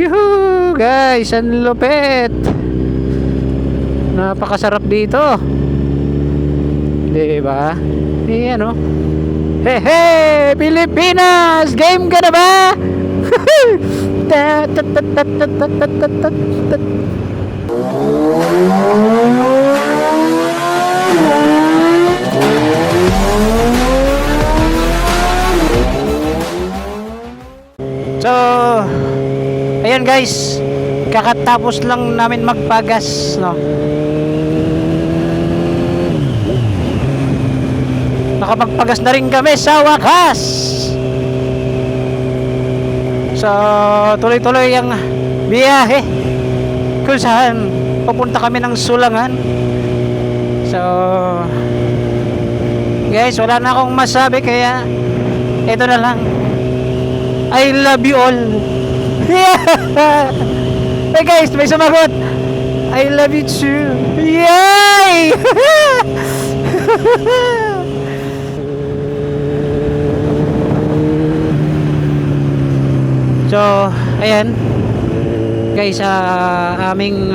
Yuhu guys, ang lupit. Napakasarap dito. Di ba? Ano? Hey, hey, Pilipinas! Game ka na ba? So, ayan guys, kakatapos lang namin magpagas, no? Nakapagpagas na rin kami sa wakas. So, tuloy-tuloy ang biyahe kung saan papunta kami ng Sulangan. So, guys, wala na akong masabi, kaya ito na lang. I love you all. Hey guys, may sumagot. I love you too. Yay! So, ayan. Guys, aming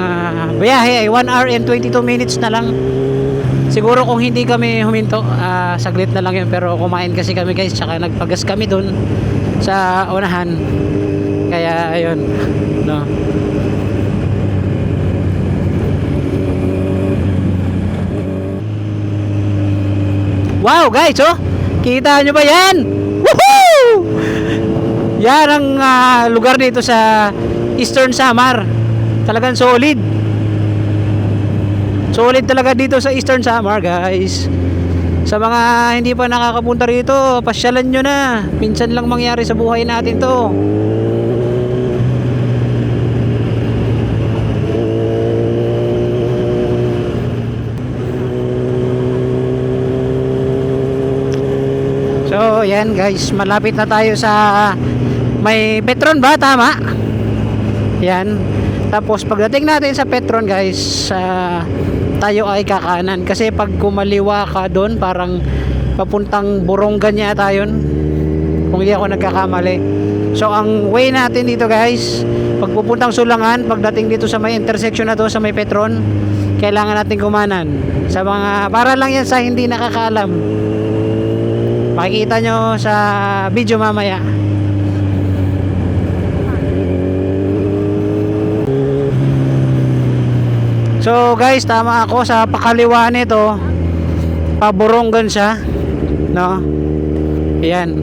biyahe ay 1 hour and 22 minutes na lang. Siguro kung hindi kami huminto, saglit na lang yun. Pero kumain kasi kami guys, tsaka nagpagas kami dun sa unahan. Kaya ayun, no. Wow guys, oh, kita nyo ba yan? Woohoo! Yan ang lugar dito sa Eastern Samar. Talagang solid. Solid talaga dito sa Eastern Samar guys. Sa mga hindi pa nakakapunta rito, pasyalan nyo na. Minsan lang mangyari sa buhay natin to. So, yan guys, malapit na tayo sa may Petron ba? Tama? Yan. Tapos pagdating natin sa Petron guys, tayo ay kakanan. Kasi pag kumaliwa ka doon, parang papuntang Borongan yata yun, kung hindi ako nagkakamali. So ang way natin dito guys, pag pupuntang Sulangan, pagdating dito sa may intersection na to, sa may Petron, kailangan natin kumanan. Sa mga, para lang yan sa hindi nakakaalam, makikita nyo sa video mamaya. So guys, tama ako, sa pakaliwa nito paborongan siya, no? Ayan,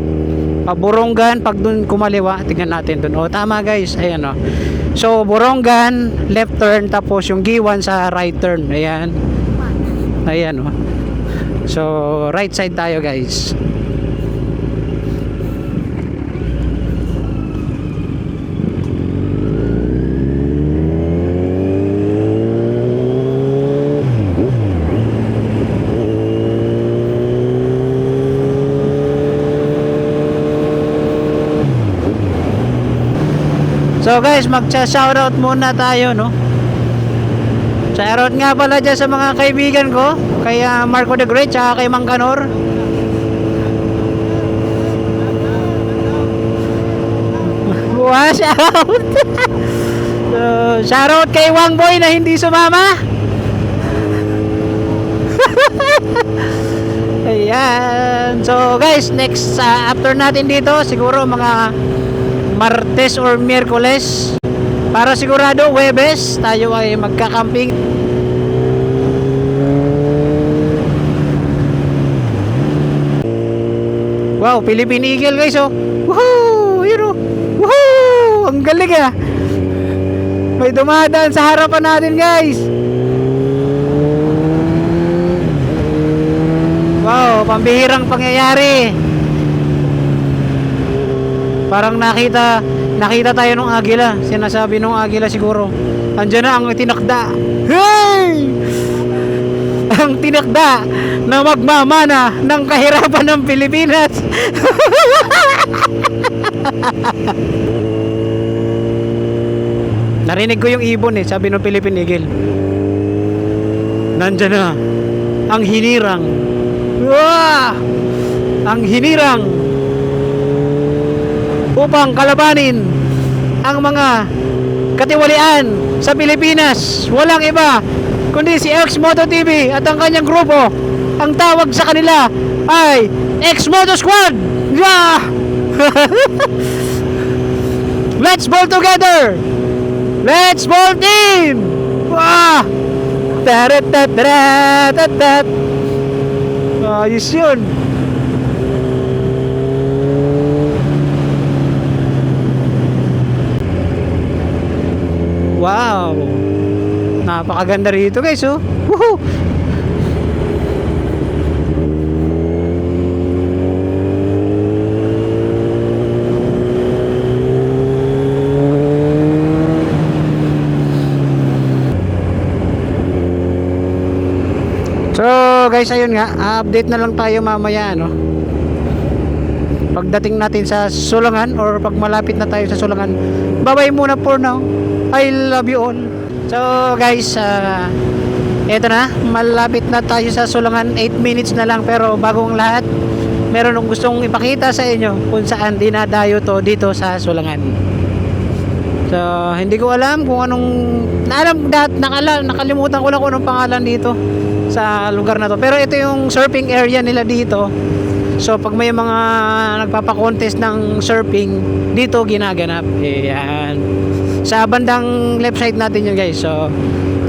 paborongan. Pag dun kumaliwa, tingnan natin dun. O tama guys, ayan o. So Borongan, left turn, tapos yung Giwan sa right turn. Ayan. Ayan o. So right side tayo guys. So guys, magsa-shoutout muna tayo, no? Shoutout nga pala dyan sa mga kaibigan ko, kay Marco the Great, tsaka kay Mang Kanor. Wash out. So, shoutout kay Wang Boy na hindi sumama. Ayan. So guys, next after natin dito, siguro mga Martes or Miyerkules, para sigurado Huwebes tayo ay magkakamping. Wow, Philippine Eagle guys, oh. Woohoo! Yun, oh. Woohoo! Ang galing ah. May dumadaan sa harapan natin guys. Wow, pambihirang pangyayari. Parang nakita tayo ng agila. Sinasabi ng agila siguro, andyan na ang tinakda. Hey! Ang tinakda na magmamana ng kahirapan ng Pilipinas. Narinig ko yung ibon eh, sabi ng Philippine Eagle. Nandyan na ang hinirang. Wah! Ang hinirang upang kalabanin ang mga katiwalian sa Pilipinas. Walang iba kundi si X-Moto TV at ang kanyang grupo. Ang tawag sa kanila ay X-Moto Squad. Yeah! Let's ball together. Let's ball team. Wah! Tarat-tat-tat-tat-tat. Ayos yun. Wow. Napakaganda rito guys, oh. Woohoo! So guys, ayun nga, update na lang tayo mamaya, no? Pagdating natin sa Sulangan or pag malapit na tayo sa Sulangan. Bye-bye muna for now. I love you all. So guys, eto na, malapit na tayo sa Sulangan. 8 minutes na lang, pero bago ang lahat, meron akong gustong ipakita sa inyo kung saan dinadayo to dito sa Sulangan. So hindi ko alam kung anong nakalimutan ko lang kung anong pangalan dito sa lugar na to, pero ito yung surfing area nila dito. So pag may mga nagpapa-contest ng surfing dito ginaganap. Ayan, sa bandang left side natin yun guys. So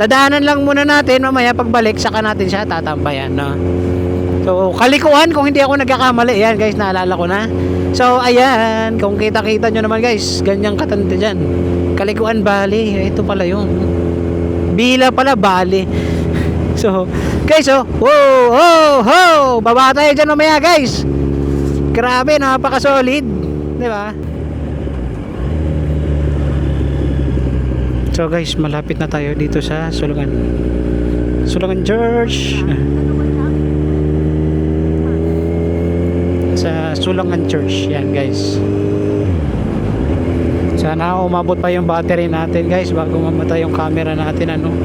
dadaanan lang muna natin, mamaya pagbalik saka natin siya tatambayan, no? So Kalikuan kung hindi ako nagkakamali. Ayan guys, naalala ko na. So ayan, kung kita-kita nyo naman guys, ganyang katanda dyan, Kalikuan Valley. Ito pala yun, Bila pala Bali. So guys, oh, wow, oh, ho, baba tayo dyan mamaya guys. Grabe, napaka-solid, di ba? So guys, malapit na tayo dito sa Sulangan. Sulangan Church. Sa Sulangan Church, yan guys. Sana umabot pa yung battery natin guys bago mamatay yung camera natin, ano.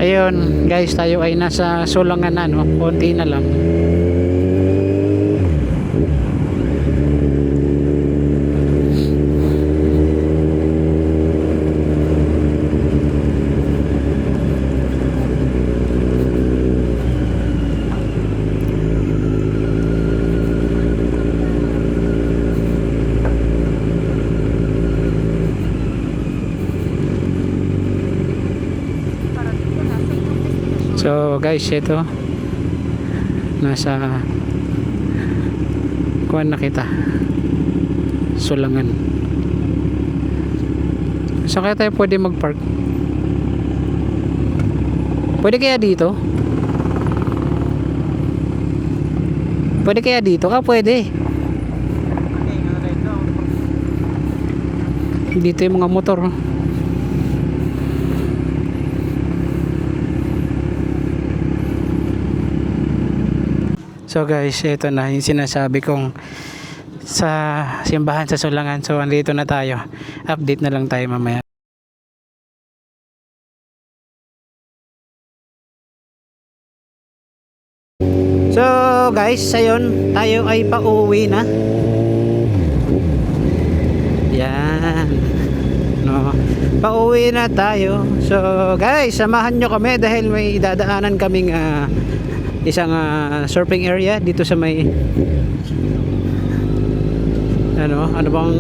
Ayun guys, tayo ay nasa Sulangan na, no? Konti na lang. So guys, ito nasa kuan na kita, Sulangan. So kaya tayo pwede mag-park? Pwede kaya dito? Pwede kaya dito? Pwede. Dito yung mga motor. So guys, ito na yung sinasabi kong sa simbahan sa Sulangan. So andito na tayo. Update na lang tayo mamaya. So guys, ayun, tayo ay pauwi na. Yan, no, pauwi na tayo. So guys, samahan nyo kami dahil may dadaanan kaming isang surfing area dito sa may ano bang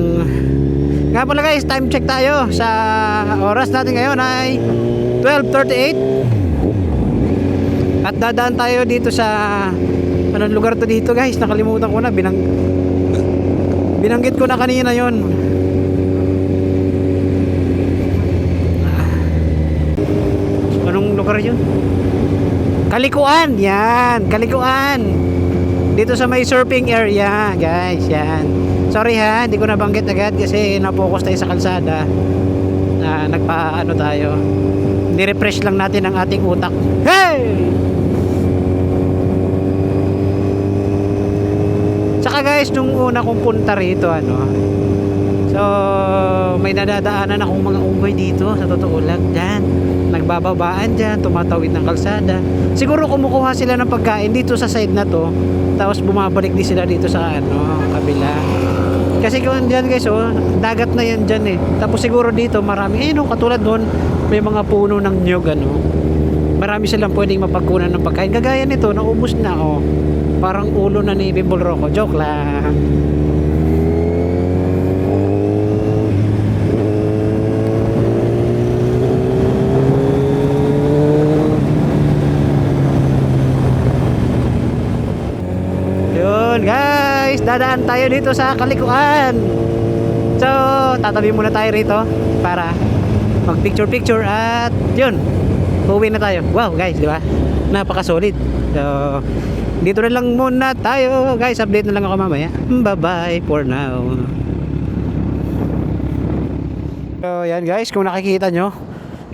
nga pala guys, time check tayo. Sa oras natin ngayon ay 12:38 at dadaan tayo dito sa anong lugar to dito guys, nakalimutan ko na, binanggit ko na kanina yon. Anong lugar yun? Kalikuan, yan, Kalikuan. Dito sa may surfing area, guys, yan. Sorry ha, hindi ko nabanggit agad kasi na-focus tayo sa kalsada. Nagpa-ano tayo. Ni-refresh lang natin ang ating utak. Hey! Tsaka guys, nung una kong punta rito, so, may nadadaanan akong mga unggoy dito, sa totoo lang, dyan. Nagbababaan dyan, tumatawid ng kalsada. Siguro kumukuha sila ng pagkain dito sa side na to, tapos bumabalik din sila dito sa kabila. Kasi kung dyan guys, dagat na yan dyan eh. Tapos siguro dito marami, katulad doon, may mga puno ng nyug, marami silang pwedeng mapagkunan ng pagkain. Kagaya nito, naubos na, parang ulo na ni Bimble Rocco. Joke lang. Guys, dadaan tayo dito sa Kalikuan. So, tatabi muna tayo rito para mag picture at yun, uuwi na tayo. Wow guys, di ba? Napaka-solid. So, dito na lang muna tayo. Guys, update na lang ako mamaya. Bye bye for now. So, yan guys, kung nakikita nyo,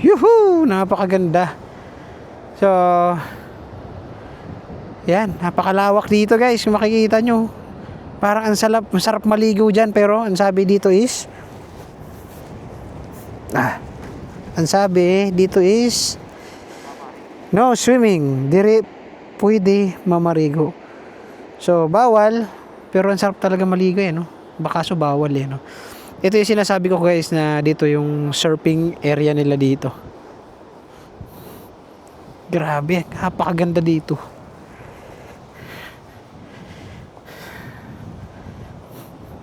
yuhuu, napakaganda. So, yan, napakalawak dito guys, kung makikita nyo. Parang masarap maligo dyan, pero ang sabi dito is no swimming, dire pwede mamarigo. So bawal, pero ang sarap talaga maligo baka so bawal Ito yung sinasabi ko guys, na dito yung surfing area nila dito. Grabe, napakaganda dito.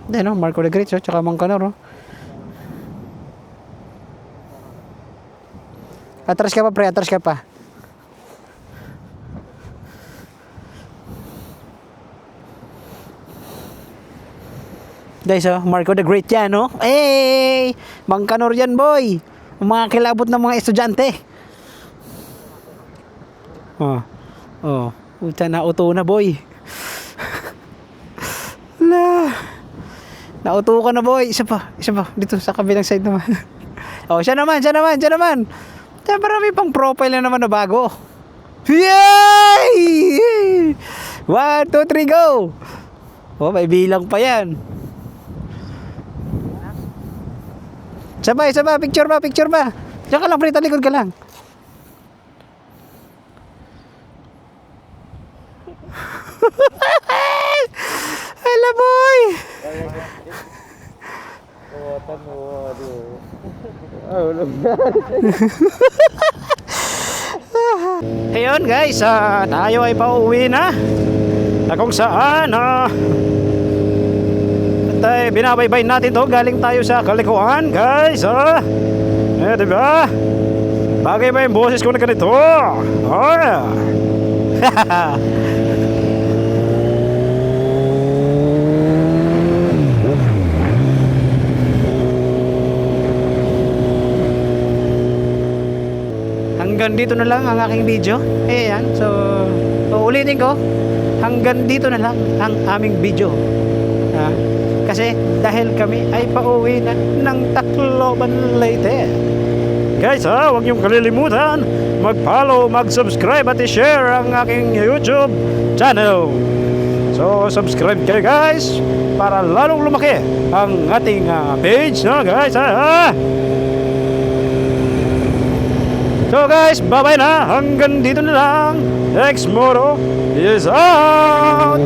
Marco de Great, tsaka Mangkanor. Atras ka pa pre, atras ka pa. Guys, Marco the Great yan, Hey! Mangkanor yan, boy! Mga kilabot ng mga estudyante. Uta na uto na, boy. Nauto ka na, boy. Isa pa. Dito sa kabilang side naman. Siya naman. Siya marami pang profile na naman na bago. Yay! 1, 2, 3, go! May bilang pa yan. Sabay. Picture ba? Diyan ka lang, pre. Talikod ka lang. Hello, boy! Ayun guys, tayo ay pauwi na. Kung saan binabaybay natin to. Galing tayo sa Kalikuan guys. Diba? Bagay ba yung boses ko na ganito? Hanggang dito na lang ang aking video. Ayan, so ulitin ko, hanggang dito na lang ang aming video. Kasi dahil kami ay pauwi na ng Tacloban Leyte. Guys, huwag niyong kalilimutan mag-follow, mag-subscribe at i-share ang aking YouTube channel. So subscribe kayo guys para lalong lumaki ang ating page, guys. So guys, bye-bye na. Hanggang dito na lang. Xmoro is out.